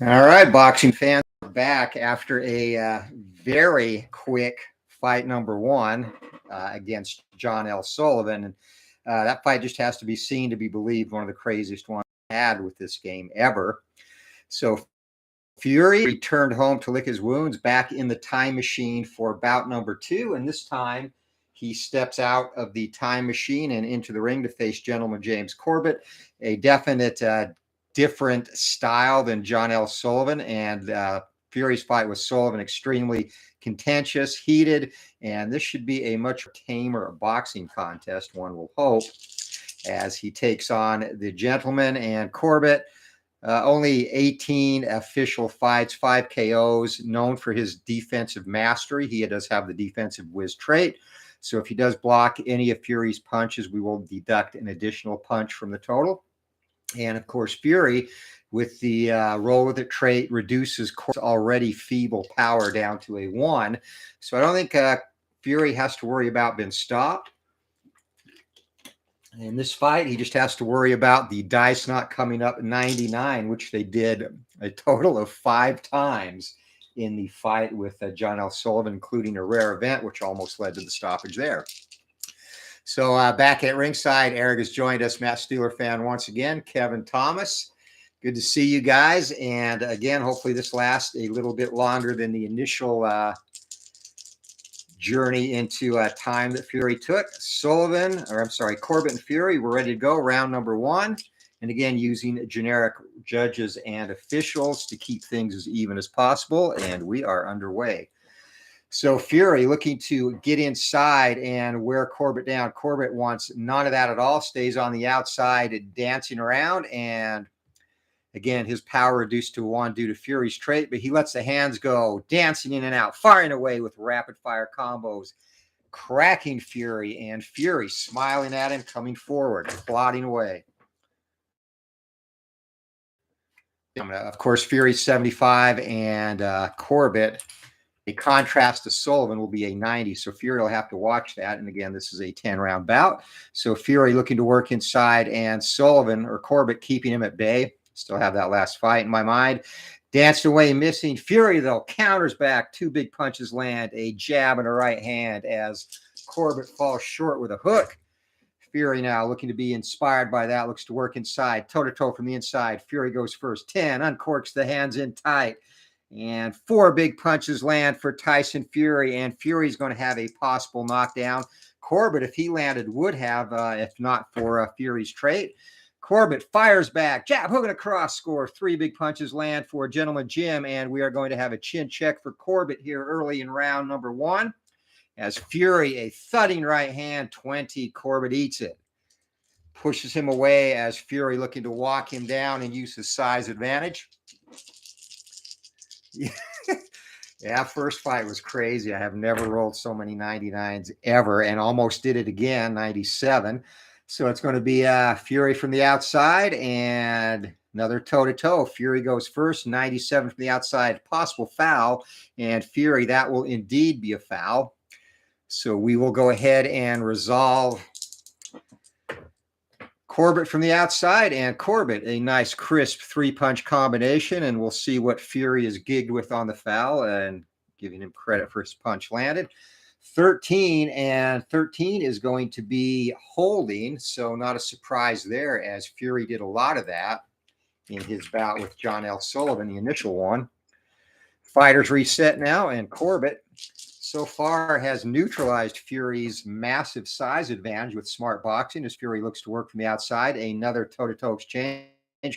All right, boxing fans, we're back after a very quick fight number one against John L. Sullivan. And that fight just has to be seen to be believed, one of the craziest ones I had with this game ever. So Fury returned home to lick his wounds back in the time machine for bout number two. And this time he steps out of the time machine and into the ring to face gentleman James Corbett, a definite different style than John L. Sullivan. And Fury's fight with Sullivan extremely contentious, heated, and this should be a much tamer boxing contest, one will hope, as he takes on the gentleman. And Corbett, only 18 official fights, 5 KOs, known for his defensive mastery. He does have the defensive whiz trait. So if he does block any of Fury's punches, we will deduct an additional punch from the total. And of course, Fury, with the roll with it trait, reduces already feeble power down to a 1. So I don't think Fury has to worry about being stopped. In this fight, he just has to worry about the dice not coming up 99, which they did a total of 5 times in the fight with John L. Sullivan, including a rare event, which almost led to the stoppage there. So back at ringside, Eric has joined us, Matt Steeler fan once again, Kevin Thomas. Good to see you guys. And again, hopefully this lasts a little bit longer than the initial journey into time that Fury took. Corbett and Fury, we're ready to go. Round number 1. And again, using generic judges and officials to keep things as even as possible. And we are underway. So Fury looking to get inside and wear Corbett down. Corbett wants none of that at all, stays on the outside dancing around. And again, his power reduced to 1 due to Fury's trait, but he lets the hands go, dancing in and out, firing away with rapid fire combos, cracking Fury, and Fury smiling at him, coming forward, plodding away. Of course, Fury's 75 and Corbett, a contrast to Sullivan, will be a 90. So Fury will have to watch that. And again, this is a 10-round bout. So Fury looking to work inside and Sullivan or Corbett keeping him at bay. Still have that last fight in my mind. Danced away, missing. Fury, though, counters back. 2 big punches land. A jab and a right hand as Corbett falls short with a hook. Fury now looking to be inspired by that. Looks to work inside. Toe-to-toe from the inside. Fury goes first. 10. Uncorks the hands in tight. And 4 big punches land for Tyson Fury. And Fury's going to have a possible knockdown. Corbett, if he landed, would have, if not for Fury's trait. Corbett fires back, jab, hook and a cross, score. 3 big punches land for gentleman Jim, and we are going to have a chin check for Corbett here early in round number 1. As Fury, a thudding right hand, 20, Corbett eats it. Pushes him away as Fury looking to walk him down and use his size advantage. Yeah, first fight was crazy. I have never rolled so many 99s ever and almost did it again, 97. So it's going to be Fury from the outside and another toe-to-toe. Fury goes first, 97 from the outside, possible foul. And Fury, that will indeed be a foul. So we will go ahead and resolve Corbett from the outside. And Corbett, a nice crisp 3-punch combination. And we'll see what Fury is gigged with on the foul and giving him credit for his punch landed. 13, and 13 is going to be holding, so not a surprise there, as Fury did a lot of that in his bout with John L. Sullivan, the initial one. Fighters reset now, and Corbett so far has neutralized Fury's massive size advantage with smart boxing as Fury looks to work from the outside. Another toe-to-toe exchange.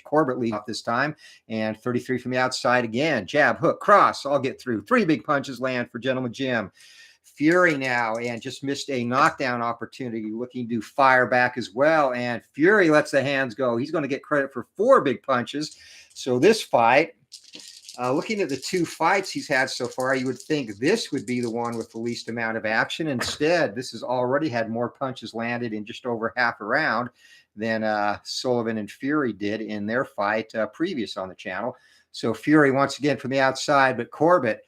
Corbett leads off this time, and 33 from the outside again. Jab, hook, cross, all get through. 3 big punches land for gentleman Jim. Fury now, and just missed a knockdown opportunity, looking to fire back as well. And Fury lets the hands go. He's going to get credit for 4 big punches. So this fight, looking at the 2 fights he's had so far, you would think this would be the one with the least amount of action. Instead, this has already had more punches landed in just over half a round than Sullivan and Fury did in their fight previous on the channel. So Fury once again from the outside, but Corbett,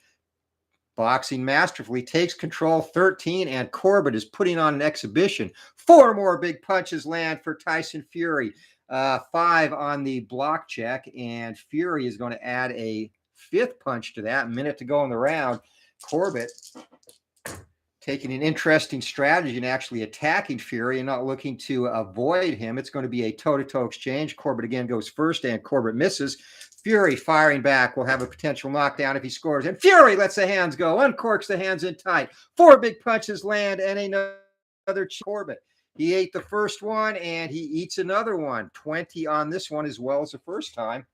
boxing masterfully, takes control. 13, and Corbett is putting on an exhibition. 4 more big punches land for Tyson Fury. 5 on the block check, and Fury is going to add a 5th punch to that. Minute to go in the round. Corbett taking an interesting strategy and actually attacking Fury and not looking to avoid him. It's going to be a toe-to-toe exchange. Corbett again goes first, and Corbett misses. Fury firing back will have a potential knockdown if he scores. And Fury lets the hands go, uncorks the hands in tight. 4 big punches land, and another Corbett. He ate the first one, and he eats another one. 20 on this one as well as the first time.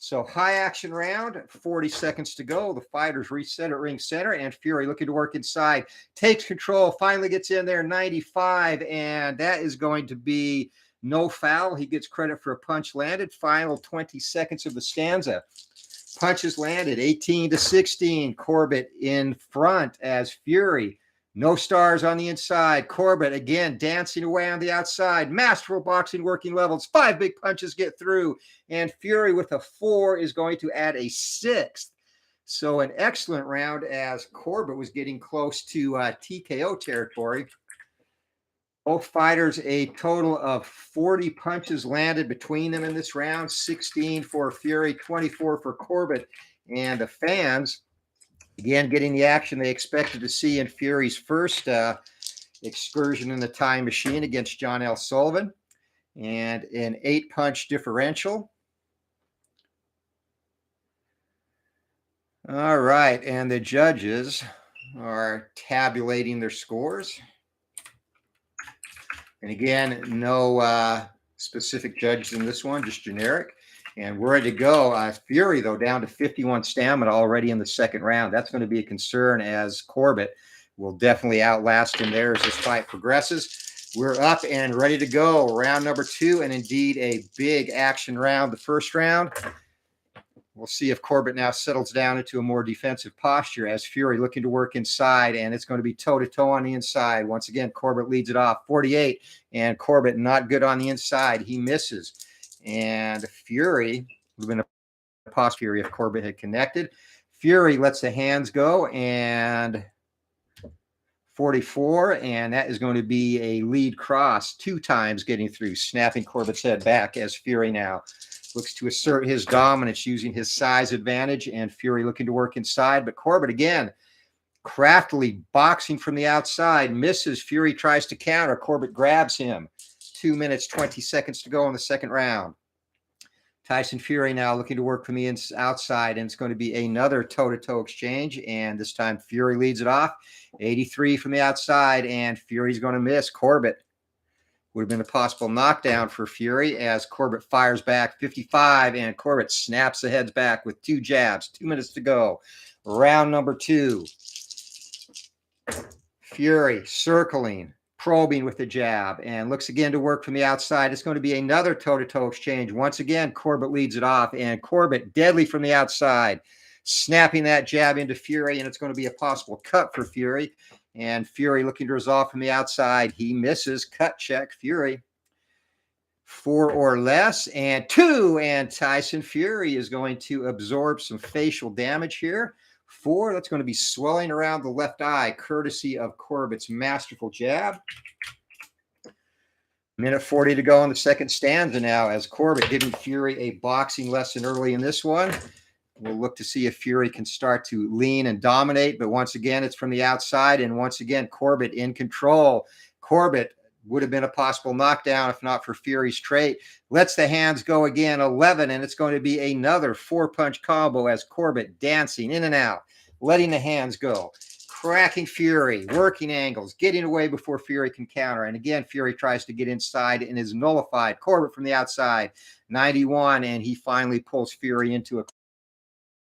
So high action round, 40 seconds to go. The fighters reset at ring center, and Fury looking to work inside. Takes control, finally gets in there, 95, and that is going to be no foul. He gets credit for a punch landed. Final 20 seconds of the stanza. Punches landed, 18-16. Corbett in front as Fury. No stars on the inside. Corbett again dancing away on the outside. Masterful boxing working levels. 5 big punches get through. And Fury with a 4 is going to add a 6th. So an excellent round as Corbett was getting close to TKO territory. Both fighters a total of 40 punches landed between them in this round. 16 for Fury, 24 for Corbett. And the fans, again, getting the action they expected to see in Fury's first excursion in the time machine against John L. Sullivan, and an 8-punch differential. All right, and the judges are tabulating their scores. And again, no specific judges in this one, just generic. And we're ready to go. Fury, though, down to 51 stamina already in the second round. That's going to be a concern, as Corbett will definitely outlast him there as this fight progresses. We're up and ready to go. Round number 2, and indeed a big action round. The first round, we'll see if Corbett now settles down into a more defensive posture as Fury looking to work inside, and it's going to be toe-to-toe on the inside. Once again, Corbett leads it off, 48, and Corbett not good on the inside. He misses. And Fury would have been a posture Fury if Corbett had connected. Fury lets the hands go, and 44, and that is going to be a lead cross 2 times getting through, snapping Corbett's head back as Fury now looks to assert his dominance using his size advantage, and Fury looking to work inside. But Corbett again, craftily boxing from the outside, misses. Fury tries to counter. Corbett grabs him. 2 minutes, 20 seconds to go in the second round. Tyson Fury now looking to work from the outside, and it's going to be another toe-to-toe exchange, and this time Fury leads it off. 83 from the outside, and Fury's going to miss. Corbett would have been a possible knockdown for Fury as Corbett fires back. 55, and Corbett snaps the heads back with 2 jabs. 2 minutes to go. Round number 2. Fury circling, probing with the jab, and looks again to work from the outside. It's going to be another toe-to-toe exchange. Once again, Corbett leads it off, and Corbett deadly from the outside, snapping that jab into Fury, and it's going to be a possible cut for Fury. And Fury looking to resolve from the outside. He misses. Cut check, Fury. 4 or less, and 2, and Tyson Fury is going to absorb some facial damage here. 4, that's going to be swelling around the left eye, courtesy of Corbett's masterful jab. Minute 40 to go in the second stanza now, as Corbett giving Fury a boxing lesson early in this one. We'll look to see if Fury can start to lean and dominate, but once again, it's from the outside, and once again, Corbett in control. Corbett would have been a possible knockdown if not for Fury's trait. Lets the hands go again, 11, and it's going to be another 4-punch combo as Corbett dancing in and out, letting the hands go, cracking Fury, working angles, getting away before Fury can counter. And again, Fury tries to get inside and is nullified. Corbett from the outside, 91, and he finally pulls Fury into a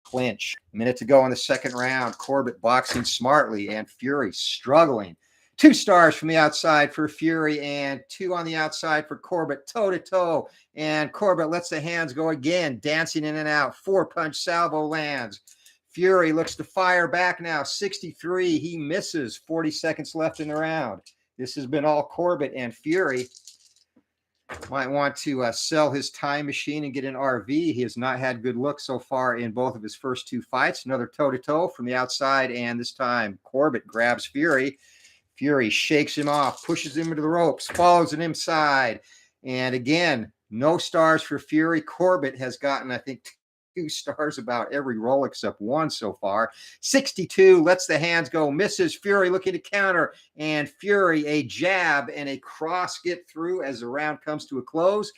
clinch. Minute to go in the second round. Corbett boxing smartly, and Fury struggling. 2 stars from the outside for Fury, and 2 on the outside for Corbett, toe-to-toe. And Corbett lets the hands go again, dancing in and out. 4-punch salvo lands. Fury looks to fire back now. 63, he misses. 40 seconds left in the round. This has been all Corbett, and Fury might want to sell his time machine and get an RV. He has not had good luck so far in both of his first 2 fights. Another toe-to-toe from the outside, and this time Corbett grabs Fury. Fury shakes him off, pushes him into the ropes, follows it inside, and again, No stars for Fury. Corbett has gotten, I think, 2 stars about every roll except one so far. 62, lets the hands go, misses. Fury looking to counter, and Fury a jab and a cross get through as the round comes to a close.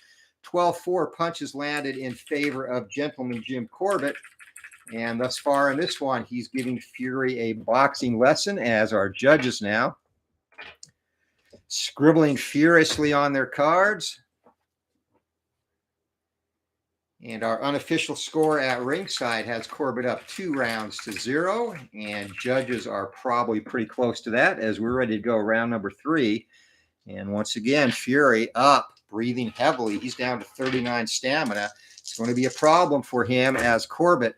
12-4 punches landed in favor of Gentleman Jim Corbett. And thus far in this one, he's giving Fury a boxing lesson, as our judges now, scribbling furiously on their cards. And our unofficial score at ringside has Corbett up 2-0, and judges are probably pretty close to that as we're ready to go round number 3. And once again, Fury up, breathing heavily. He's down to 39 stamina. It's going to be a problem for him as Corbett,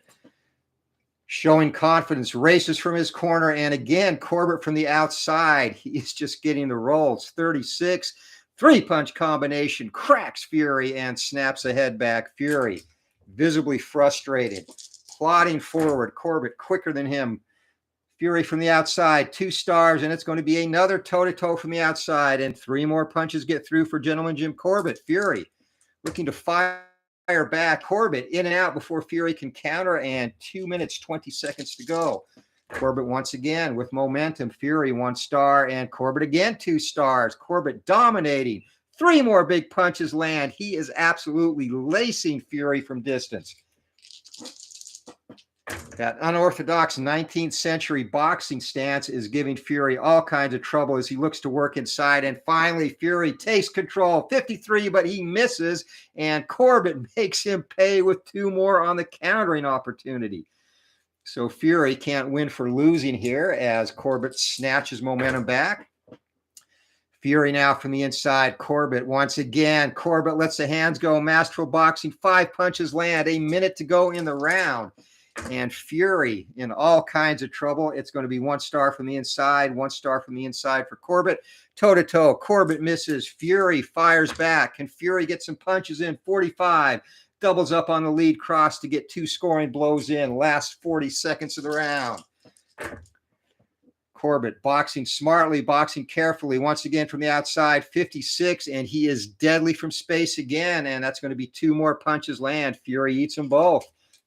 showing confidence, races from his corner. And again, Corbett from the outside. He's just getting the rolls. 36. 3-punch combination, cracks Fury and snaps a head back. Fury, visibly frustrated, plodding forward. Corbett quicker than him. Fury from the outside, 2 stars, and it's going to be another toe-to-toe from the outside, and 3 more punches get through for Gentleman Jim Corbett. Fury looking to fire back. Corbett in and out before Fury can counter, and 2 minutes, 20 seconds to go. Corbett once again with momentum. Fury 1 star, and Corbett again 2 stars. Corbett dominating. 3 more big punches land. He is absolutely lacing Fury from distance. That unorthodox 19th century boxing stance is giving Fury all kinds of trouble as he looks to work inside. And finally, Fury takes control. 53, but he misses, and Corbett makes him pay with 2 more on the countering opportunity. So Fury can't win for losing here as Corbett snatches momentum back. Fury now from the inside. Corbett once again. Corbett lets the hands go. Masterful boxing. 5 punches land. A minute to go in the round. And Fury in all kinds of trouble. It's going to be 1 star from the inside. 1 star from the inside for Corbett. Toe-to-toe. Corbett misses. Fury fires back. Can Fury get some punches in? 45. Doubles up on the lead cross to get 2 scoring blows in. Last 40 seconds of the round. Corbett boxing smartly, boxing carefully. Once again from the outside, 56, and he is deadly from space again, and that's going to be 2 more punches land. Fury eats them both.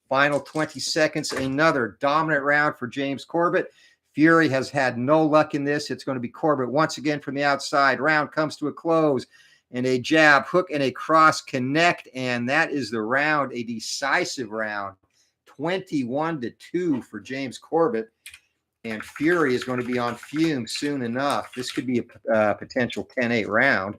Final 20 seconds, another dominant round for James Corbett. Fury has had no luck in this. It's going to be Corbett once again from the outside. Round comes to a close. And a jab, hook, and a cross connect, and that is the round, a decisive round, 21-2 for James Corbett. And Fury is going to be on fumes soon enough. This could be a potential 10-8 round.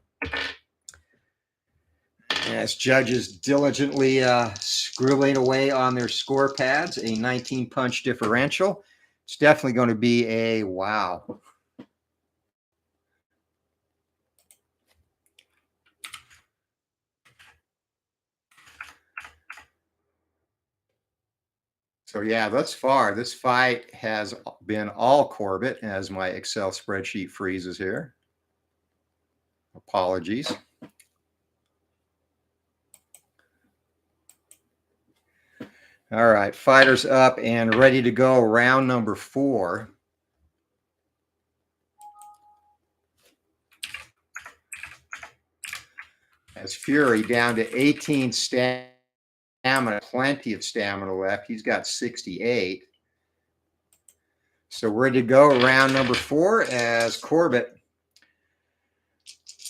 As judges diligently scribbling away on their score pads, a 19-punch differential. It's definitely going to be a wow. So yeah, thus far, this fight has been all Corbett as my Excel spreadsheet freezes here. Apologies. All right, fighters up and ready to go. Round number 4. As Fury down to 18 stamina, plenty of stamina left. He's got 68. So we're ready to go. Round number 4 as Corbett,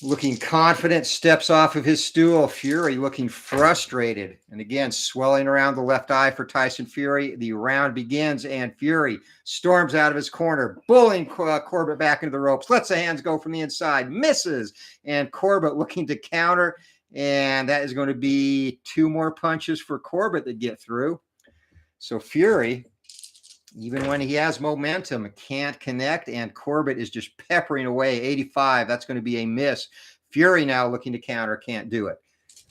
looking confident, steps off of his stool. Fury looking frustrated. And again, swelling around the left eye for Tyson Fury. The round begins, and Fury storms out of his corner, bullying Corbett back into the ropes. Lets the hands go from the inside, misses. And Corbett looking to counter. And that is going to be 2 more punches for Corbett that get through. So Fury, even when he has momentum, can't connect, and Corbett is just peppering away. 85, that's going to be a miss. Fury now looking to counter, can't do it.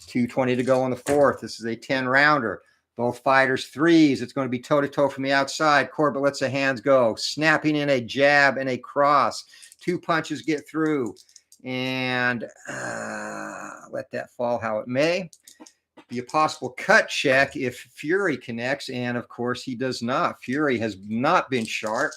2:20 to go on the 4th. This is a 10-rounder. Both fighters 3s. It's going to be toe-to-toe from the outside. Corbett lets the hands go, snapping in a jab and a cross. 2 punches get through, and let that fall how it may. Be a possible cut check if Fury connects, and of course he does not. Fury has not been sharp,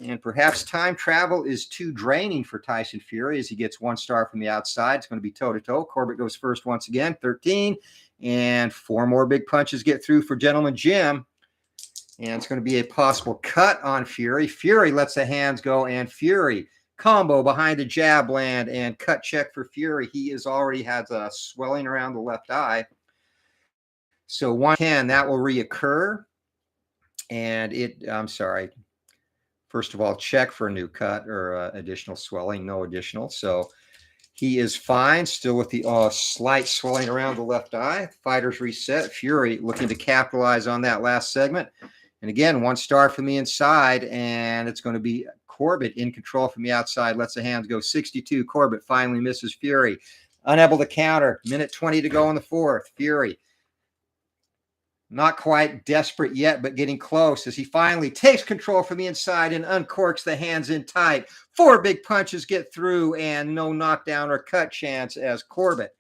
And perhaps time travel is too draining for Tyson Fury as he gets 1 star from the outside. It's going to be toe-to-toe. Corbett goes first once again, 13. And 4 more big punches get through for Gentleman Jim. And it's going to be a possible cut on Fury. Fury lets the hands go, and Fury combo behind the jab land and cut check for Fury. He is already has a swelling around the left eye. So 110, that will reoccur. And I'm sorry. First of all, check for a new cut or additional swelling, no additional. So he is fine, still with the slight swelling around the left eye. Fighters reset. Fury looking to capitalize on that last segment. And again, 1 star from the inside, and it's going to be Corbett in control from the outside. Lets the hands go, 62. Corbett finally misses Fury. Unable to counter. Minute 20 to go in the 4th. Fury not quite desperate yet, but getting close as he finally takes control from the inside and uncorks the hands in tight. 4 big punches get through and no knockdown or cut chance as Corbett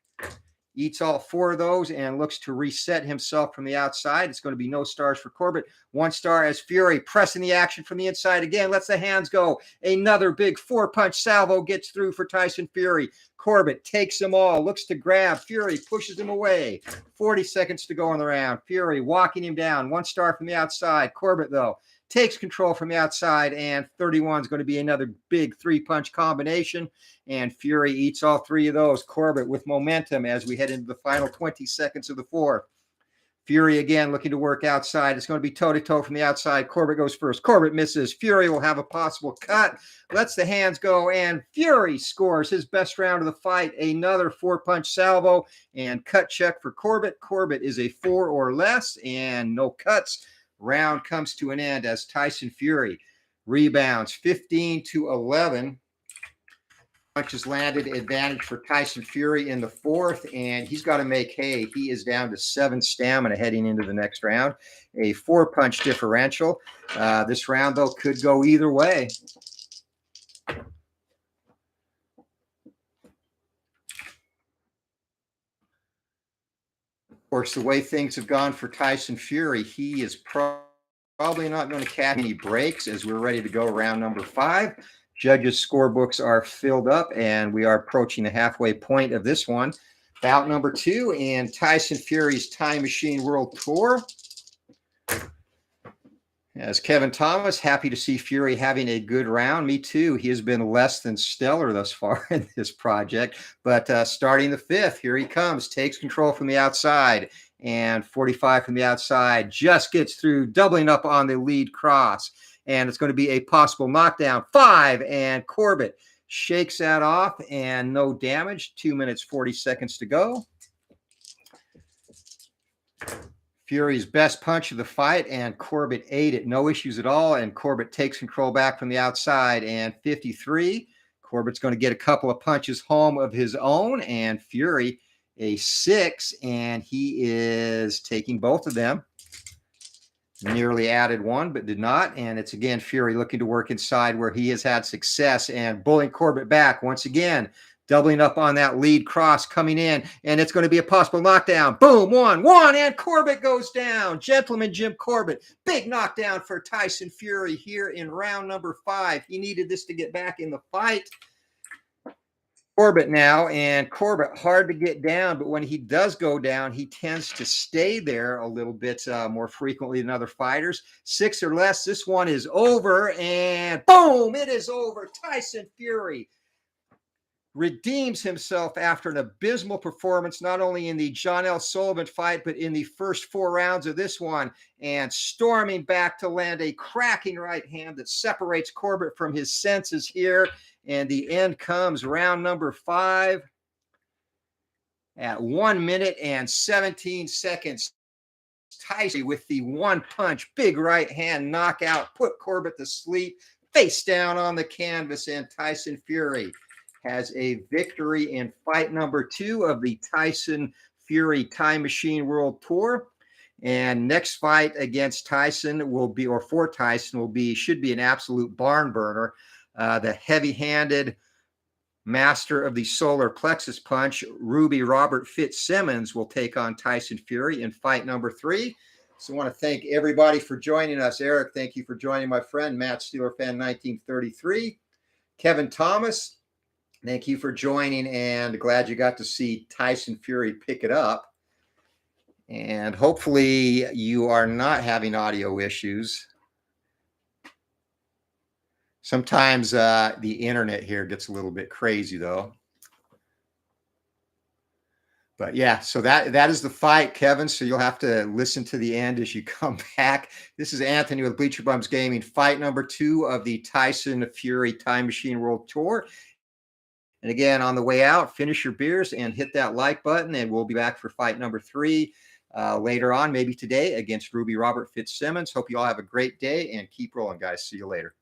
eats all 4 of those and looks to reset himself from the outside. It's going to be no stars for Corbett. 1 star as Fury pressing the action from the inside again. Lets the hands go. Another big 4-punch salvo gets through for Tyson Fury. Corbett takes them all, looks to grab. Fury pushes him away. 40 seconds to go in the round. Fury walking him down. 1 star from the outside. Corbett, though, takes control from the outside, and 31 is going to be another big 3-punch combination. And Fury eats all 3 of those. Corbett with momentum as we head into the final 20 seconds of the 4th. Fury again looking to work outside. It's going to be toe-to-toe from the outside. Corbett goes first. Corbett misses. Fury will have a possible cut. Lets the hands go, and Fury scores his best round of the fight. Another 4-punch salvo and cut check for Corbett. Corbett is a 4 or less and no cuts. Round comes to an end as Tyson Fury rebounds 15-11. Punches landed, advantage for Tyson Fury in the 4th, and he's got to make hay. He is down to 7 stamina heading into the next round. A 4-punch differential. This round, though, could go either way. Of course, the way things have gone for Tyson Fury, he is probably not going to catch any breaks as we're ready to go round number 5. Judges' scorebooks are filled up, and we are approaching the halfway point of this one. Bout number 2 in Tyson Fury's Time Machine World Tour. As Kevin Thomas, happy to see Fury having a good round. Me too. He has been less than stellar thus far in this project. But starting the 5th, here he comes. Takes control from the outside. And 45 from the outside. Just gets through, doubling up on the lead cross. And it's going to be a possible knockdown. 5, and Corbett shakes that off, and no damage. 2 minutes, 40 seconds to go. Fury's best punch of the fight, and Corbett ate it. No issues at all, and Corbett takes control back from the outside, and 53. Corbett's going to get a couple of punches home of his own, and Fury a 6, and he is taking both of them. Nearly added 1, but did not. And it's again Fury looking to work inside where he has had success and bullying Corbett back once again, doubling up on that lead cross coming in. And it's going to be a possible knockdown. Boom, 1, and Corbett goes down. Gentleman Jim Corbett, big knockdown for Tyson Fury here in round number 5. He needed this to get back in the fight. Corbett now, and Corbett hard to get down, but when he does go down, he tends to stay there a little bit more frequently than other fighters. 6 or less, this one is over, and boom, it is over. Tyson Fury redeems himself after an abysmal performance, not only in the John L. Sullivan fight, but in the first 4 rounds of this one, and storming back to land a cracking right hand that separates Corbett from his senses here. And the end comes round number 5 at 1 minute and 17 seconds. Tyson with the 1-punch, big right hand knockout, put Corbett to sleep, face down on the canvas, and Tyson Fury has a victory in fight number 2 of the Tyson Fury Time Machine World Tour. And next fight against Tyson will be, or for Tyson will be, should be an absolute barn burner. The heavy-handed master of the solar plexus punch, Ruby Robert Fitzsimmons, will take on Tyson Fury in fight number 3. So I want to thank everybody for joining us. Eric, thank you for joining my friend, Matt Steeler Fan 1933. Kevin Thomas, thank you for joining, and glad you got to see Tyson Fury pick it up. And hopefully you are not having audio issues. Sometimes the internet here gets a little bit crazy, though. But yeah, so that is the fight, Kevin. So you'll have to listen to the end as you come back. This is Anthony with Bleacher Bums Gaming. Fight number 2 of the Tyson Fury Time Machine World Tour. And again, on the way out, finish your beers and hit that like button, and we'll be back for fight number 3 later on, maybe today, against Ruby Robert Fitzsimmons. Hope you all have a great day, and keep rolling, guys. See you later.